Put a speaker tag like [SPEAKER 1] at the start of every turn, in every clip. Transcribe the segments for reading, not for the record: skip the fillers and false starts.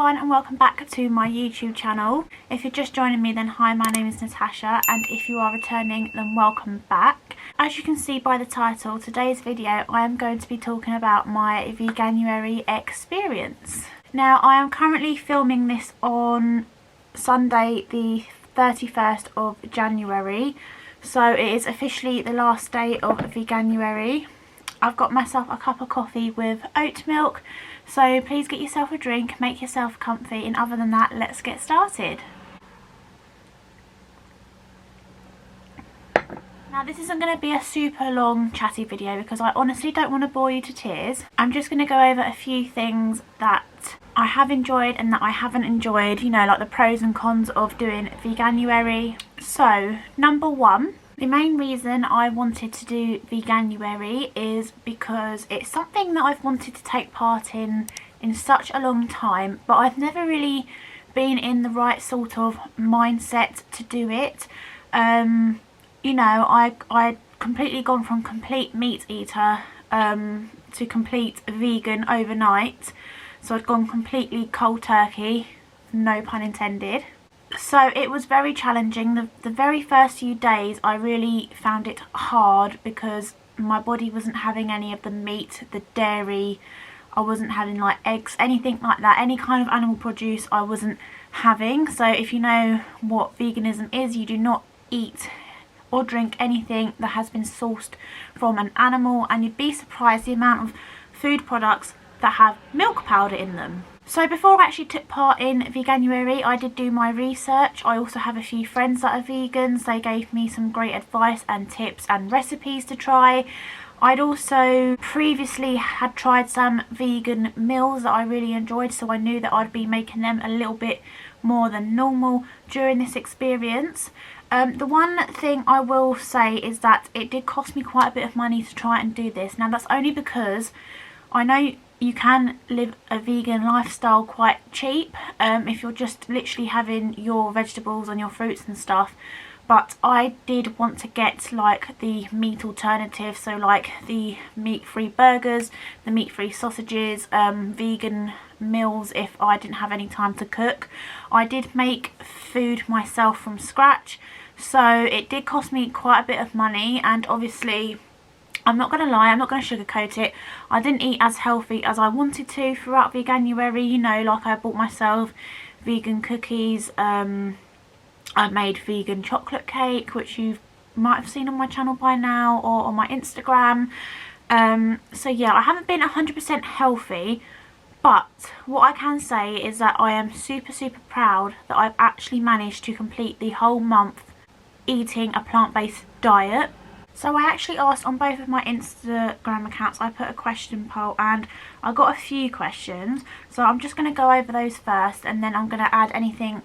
[SPEAKER 1] And welcome back to my YouTube channel. If you're just joining me, then hi, my name is Natasha, and if you are returning, then welcome back. As you can see by the title, today's video I am going to be talking about my Veganuary experience. Now, I am currently filming this on Sunday the 31st of January, so it is officially the last day of Veganuary. I've got myself a cup of coffee with oat milk, so please get yourself a drink, make yourself comfy, and other than that, let's get started. Now, this isn't going to be a super long chatty video because I honestly don't want to bore you to tears. I'm just going to go over a few things that I have enjoyed and that I haven't enjoyed, you know, like the pros and cons of doing Veganuary. So, number one. The main reason I wanted to do Veganuary is because it's something that I've wanted to take part in such a long time, but I've never really been in the right sort of mindset to do it. You know, I'd completely gone from complete meat eater to complete vegan overnight, so I'd gone completely cold turkey, no pun intended. So it was very challenging. The very first few days I really found it hard because my body wasn't having any of the meat, the dairy, I wasn't having like eggs, anything like that, any kind of animal produce I wasn't having. So if you know what veganism is, you do not eat or drink anything that has been sourced from an animal, and you'd be surprised the amount of food products that have milk powder in them. So before I actually took part in Veganuary, I did do my research. I also have a few friends that are vegans. They gave me some great advice and tips and recipes to try. I'd also previously had tried some vegan meals that I really enjoyed, so I knew that I'd be making them a little bit more than normal during this experience. The one thing I will say is that it did cost me quite a bit of money to try and do this. Now, that's only because I know you can live a vegan lifestyle quite cheap if you're just literally having your vegetables and your fruits and stuff, but I did want to get like the meat alternative, so like the meat-free burgers, the meat-free sausages, vegan meals if I didn't have any time to cook. I did make food myself from scratch, so it did cost me quite a bit of money, and obviously I'm not going to lie, I'm not going to sugarcoat it, I didn't eat as healthy as I wanted to throughout Veganuary. You know, like I bought myself vegan cookies, I made vegan chocolate cake, which you might have seen on my channel by now or on my Instagram. So yeah, I haven't been 100% healthy, but what I can say is that I am super proud that I've actually managed to complete the whole month eating a plant-based diet. So I actually asked on both of my Instagram accounts, I put a question poll and I got a few questions. So I'm just going to go over those first, and then I'm going to add anything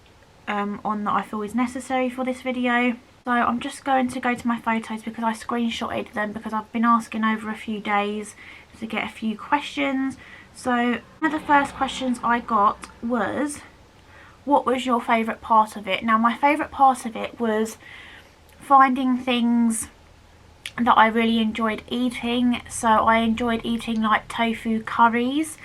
[SPEAKER 1] on that I feel is necessary for this video. So I'm just going to go to my photos because I screenshotted them because I've been asking over a few days to get a few questions. So one of the first questions I got was, what was your favourite part of it? Now, my favourite part of it was finding things that I really enjoyed eating. So I enjoyed eating like tofu curries.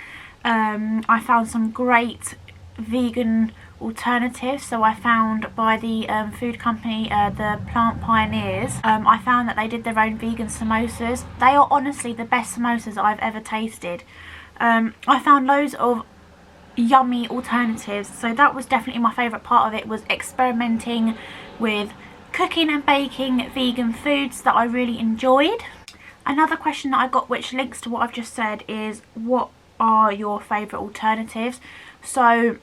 [SPEAKER 1] I found some great vegan alternatives. So I found by the food company, the Plant Pioneers, I found that they did their own vegan samosas. They are honestly the best samosas I've ever tasted. I found loads of yummy alternatives, so that was definitely my favourite part of it, was experimenting with cooking and baking vegan foods that I really enjoyed. Another question that I got, which links to what I've just said, is what are your favourite alternatives? So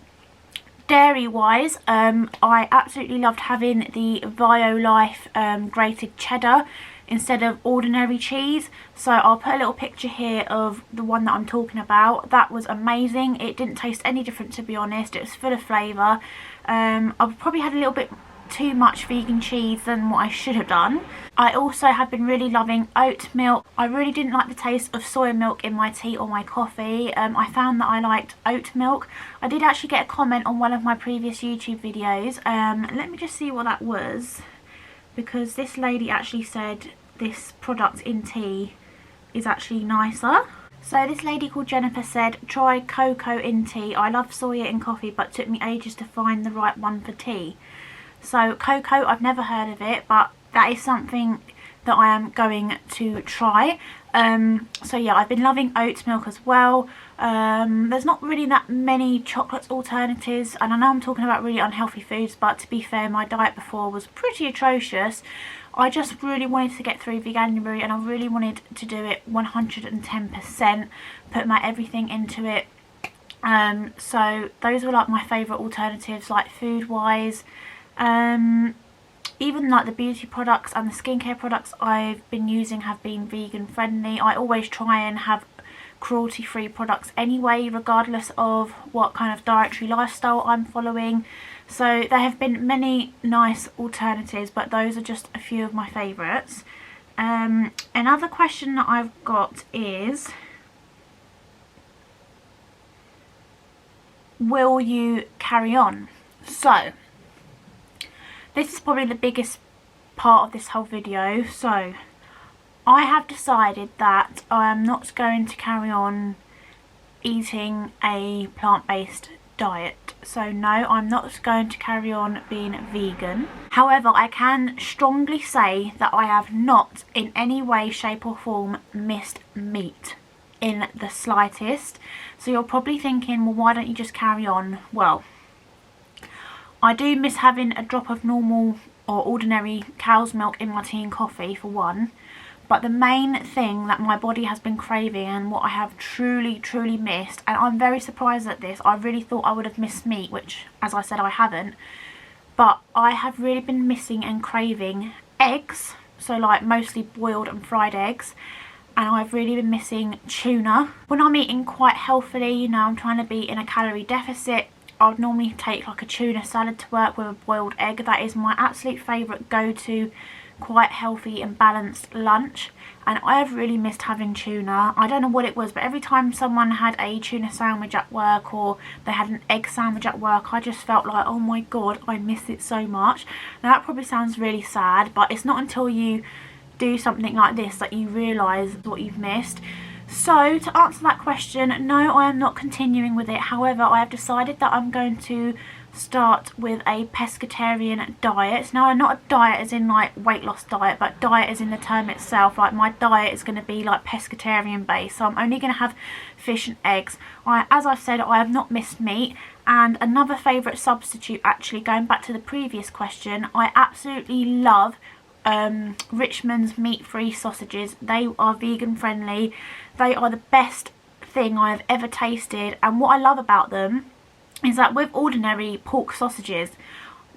[SPEAKER 1] dairy wise, I absolutely loved having the Violife grated cheddar instead of ordinary cheese. So I'll put a little picture here of the one that I'm talking about. That was amazing. It didn't taste any different, to be honest. It was full of flavour. I probably had a little bit too much vegan cheese than what I should have done. I also have been really loving oat milk. I really didn't like the taste of soy milk in my tea or my coffee. I found that I liked oat milk. I did actually get a comment on one of my previous YouTube videos. Let me just see what that was, because this lady actually said this product in tea is actually nicer. So this lady called Jennifer said, try cocoa in tea. I love soya in coffee, but took me ages to find the right one for tea. So cocoa, I've never heard of it, but that is something that I am going to try. So yeah, I've been loving oat milk as well. There's not really that many chocolate alternatives, and I know I'm talking about really unhealthy foods, but to be fair, my diet before was pretty atrocious. I just really wanted to get through Veganuary, and I really wanted to do it 110%, put my everything into it. So those were like my favourite alternatives, like food wise. Even like the beauty products and the skincare products I've been using have been vegan friendly. I always try and have cruelty free products anyway, regardless of what kind of dietary lifestyle I'm following. So there have been many nice alternatives, but those are just a few of my favourites. Another question that I've got is, will you carry on? So this is probably the biggest part of this whole video. So I have decided that I am not going to carry on eating a plant-based diet. So no, I'm not going to carry on being vegan. However, I can strongly say that I have not in any way, shape or form missed meat in the slightest. So you're probably thinking, well, why don't you just carry on? Well, I do miss having a drop of normal or ordinary cow's milk in my tea and coffee, for one. But the main thing that my body has been craving, and what I have truly missed, and I'm very surprised at this, I really thought I would have missed meat, which, as I said, I haven't. But I have really been missing and craving eggs, so like mostly boiled and fried eggs. And I've really been missing tuna. When I'm eating quite healthily, you know, I'm trying to be in a calorie deficit, I would normally take like a tuna salad to work with a boiled egg. That is my absolute favourite go-to, quite healthy and balanced lunch. And I have really missed having tuna. I don't know what it was, but every time someone had a tuna sandwich at work, or they had an egg sandwich at work, I just felt like, oh my god, I miss it so much. Now that probably sounds really sad, but it's not until you do something like this that you realise what you've missed. So to answer that question, no, I am not continuing with it. However, I have decided that I'm going to start with a pescatarian diet. Now, not a diet as in like weight loss diet, but diet as in the term itself. Like, my diet is going to be like pescatarian based, so I'm only going to have fish and eggs. As I've said, I have not missed meat. And another favourite substitute, actually, going back to the previous question, I absolutely love Richmond's meat-free sausages. They are vegan friendly. They are the best thing I have ever tasted, and what I love about them is that with ordinary pork sausages,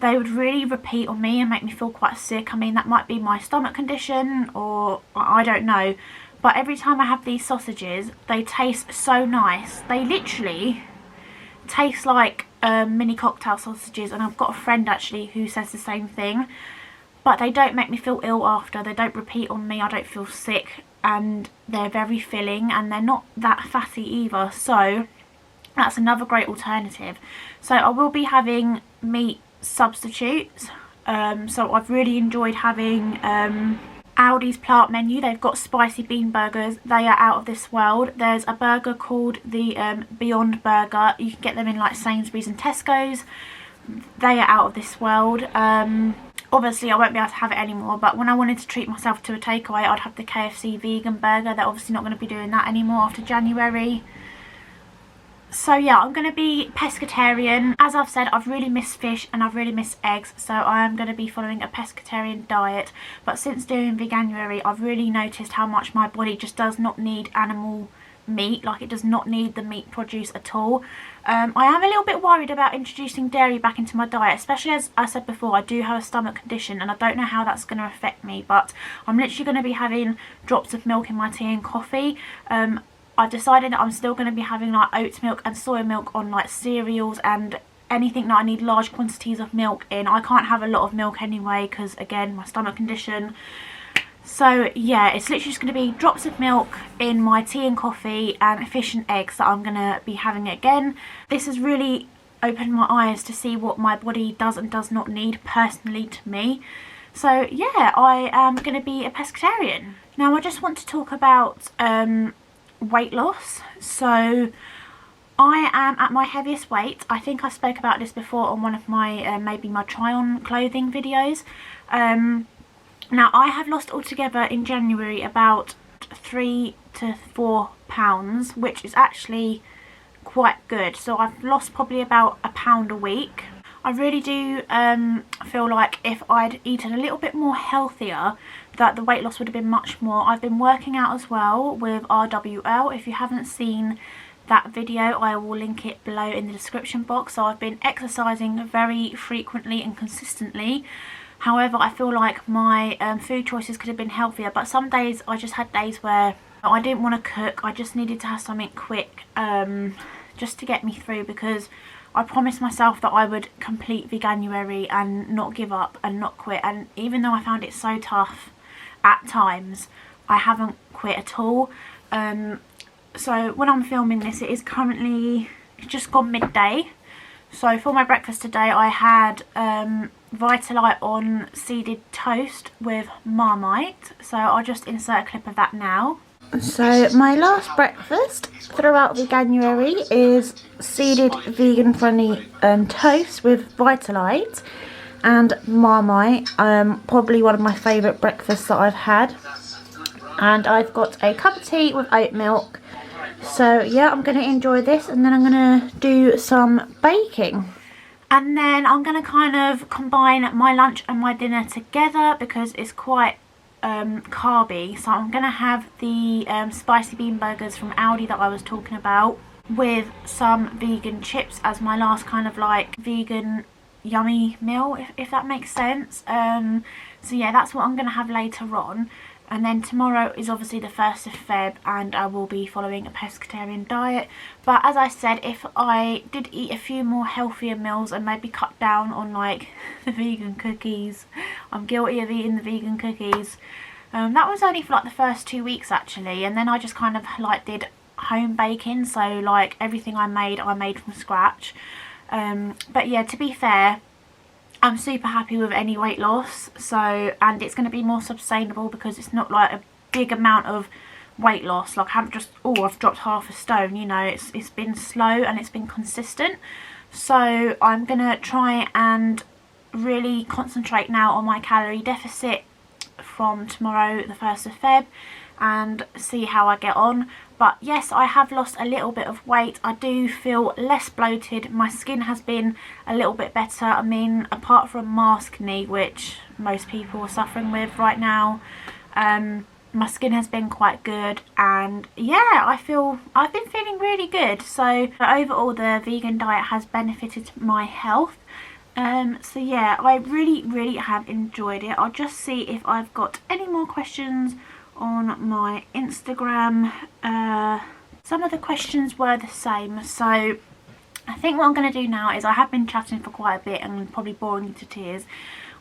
[SPEAKER 1] they would really repeat on me and make me feel quite sick. I mean, that might be my stomach condition, or I don't know, but every time I have these sausages, they taste so nice. They literally taste like mini cocktail sausages, and I've got a friend actually who says the same thing. But they don't make me feel ill after, they don't repeat on me, I don't feel sick, and they're very filling, and they're not that fatty either, so that's another great alternative. So I will be having meat substitutes. So I've really enjoyed having Aldi's plant menu. They've got spicy bean burgers, they are out of this world. There's a burger called the Beyond Burger, you can get them in like Sainsbury's and Tesco's. They are out of this world. Obviously I won't be able to have it anymore, but when I wanted to treat myself to a takeaway, I'd have the KFC vegan burger. They're obviously not going to be doing that anymore after January. So yeah, I'm going to be pescatarian. As I've said, I've really missed fish and I've really missed eggs, so I am going to be following a pescatarian diet. But since doing Veganuary, I've really noticed how much my body just does not need animal meat. Like, it does not need the meat produce at all. I am a little bit worried about introducing dairy back into my diet, especially as I said before, I do have a stomach condition and I don't know how that's going to affect me, but I'm literally going to be having drops of milk in my tea and coffee. I've decided that I'm still going to be having like oat milk and soy milk on like cereals and anything that I need large quantities of milk in. I can't have a lot of milk anyway because, again, my stomach condition. So yeah, it's literally just going to be drops of milk in my tea and coffee and fish and eggs that I'm going to be having again. This has really opened my eyes to see what my body does and does not need personally to me. So yeah, I am going to be a pescatarian. Now I just want to talk about weight loss. So I am at my heaviest weight. I think I spoke about this before on one of my maybe my try on clothing videos. Now I have lost altogether in January about 3 to 4 pounds, which is actually quite good. So I've lost probably about a pound a week. I really do feel like if I'd eaten a little bit more healthier, that the weight loss would have been much more. I've been working out as well with RWL. If you haven't seen that video, I will link it below in the description box. So I've been exercising very frequently and consistently. However, I feel like my food choices could have been healthier, but some days I just had days where I didn't want to cook. I just needed to have something quick just to get me through, because I promised myself that I would complete Veganuary and not give up and not quit. And even though I found it so tough at times, I haven't quit at all. So when I'm filming this, it is currently just gone midday. So for my breakfast today, I had Vitalite on seeded toast with Marmite. So I'll just insert a clip of that now. So my last breakfast throughout Veganuary is seeded vegan friendly toast with Vitalite and Marmite. Probably one of my favourite breakfasts that I've had. And I've got a cup of tea with oat milk. So yeah, I'm going to enjoy this, and then I'm going to do some baking. And then I'm going to kind of combine my lunch and my dinner together because it's quite carby. So I'm going to have the spicy bean burgers from Aldi that I was talking about with some vegan chips as my last kind of like vegan yummy meal, if that makes sense. So yeah, that's what I'm going to have later on. And then tomorrow is obviously the 1st of Feb, and I will be following a pescatarian diet. But as I said, if I did eat a few more healthier meals and maybe cut down on like the vegan cookies, I'm guilty of eating the vegan cookies. That was only for like the first 2 weeks actually, and then I just kind of like did home baking. So like everything I made from scratch. But yeah, to be fair, I'm super happy with any weight loss, and it's going to be more sustainable because it's not like a big amount of weight loss. Like I haven't just, I've dropped half a stone, you know, it's been slow and it's been consistent. So I'm going to try and really concentrate now on my calorie deficit from tomorrow, the 1st of Feb, and see how I get on. But yes, I have lost a little bit of weight. I do feel less bloated. My skin has been a little bit better. I mean, apart from maskne, which most people are suffering with right now, my skin has been quite good. And yeah, I've been feeling really good. So overall, the vegan diet has benefited my health. So yeah, I really have enjoyed it. I'll just see if I've got any more questions on my Instagram. Some of the questions were the same, so I think what I'm going to do now is, I have been chatting for quite a bit and probably boring you to tears.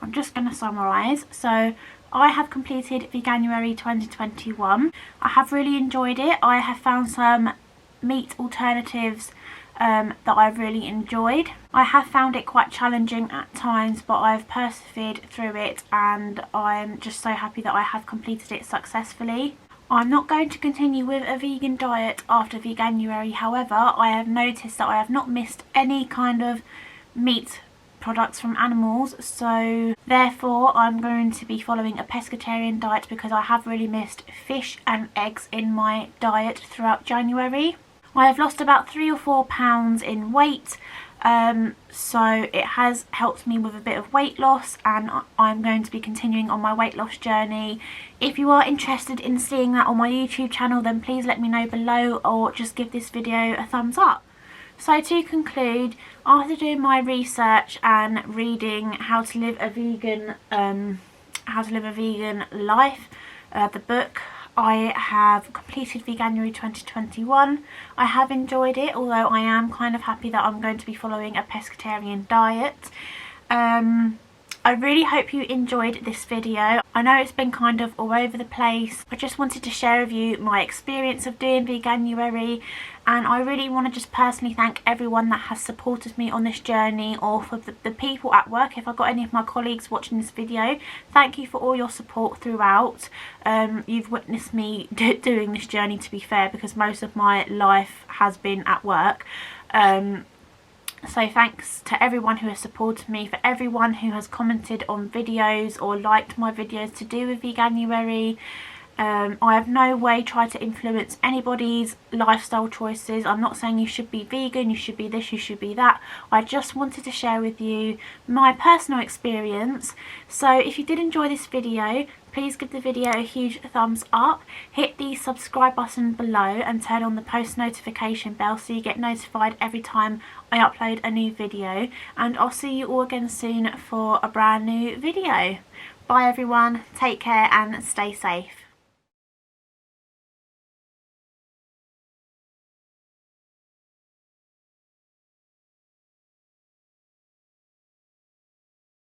[SPEAKER 1] I'm just going to summarise. So I have completed Veganuary 2021. I have really enjoyed it. I have found some meat alternatives that I've really enjoyed. I have found it quite challenging at times, but I've persevered through it, and I'm just so happy that I have completed it successfully. I'm not going to continue with a vegan diet after Veganuary. However, I have noticed that I have not missed any kind of meat products from animals, so therefore I'm going to be following a pescatarian diet because I have really missed fish and eggs in my diet throughout January. I have lost about 3 or 4 pounds in weight, so it has helped me with a bit of weight loss, and I'm going to be continuing on my weight loss journey. If you are interested in seeing that on my YouTube channel, then please let me know below, or just give this video a thumbs up. So to conclude, after doing my research and reading How to Live a Vegan Life, the book, I have completed Veganuary 2021. I have enjoyed it, although I am kind of happy that I'm going to be following a pescatarian diet. I really hope you enjoyed this video. I know it's been kind of all over the place. I just wanted to share with you my experience of doing Veganuary, and I really want to just personally thank everyone that has supported me on this journey, or for the people at work. If I've got any of my colleagues watching this video, thank you for all your support throughout. You've witnessed me doing this journey, to be fair, because most of my life has been at work. So thanks to everyone who has supported me, for everyone who has commented on videos or liked my videos to do with Veganuary. I have no way tried to influence anybody's lifestyle choices. I'm not saying you should be vegan, you should be this, you should be that. I just wanted to share with you my personal experience. So if you did enjoy this video, please give the video a huge thumbs up, hit the subscribe button below and turn on the post notification bell so you get notified every time I upload a new video, and I'll see you all again soon for a brand new video. Bye everyone, take care and stay safe.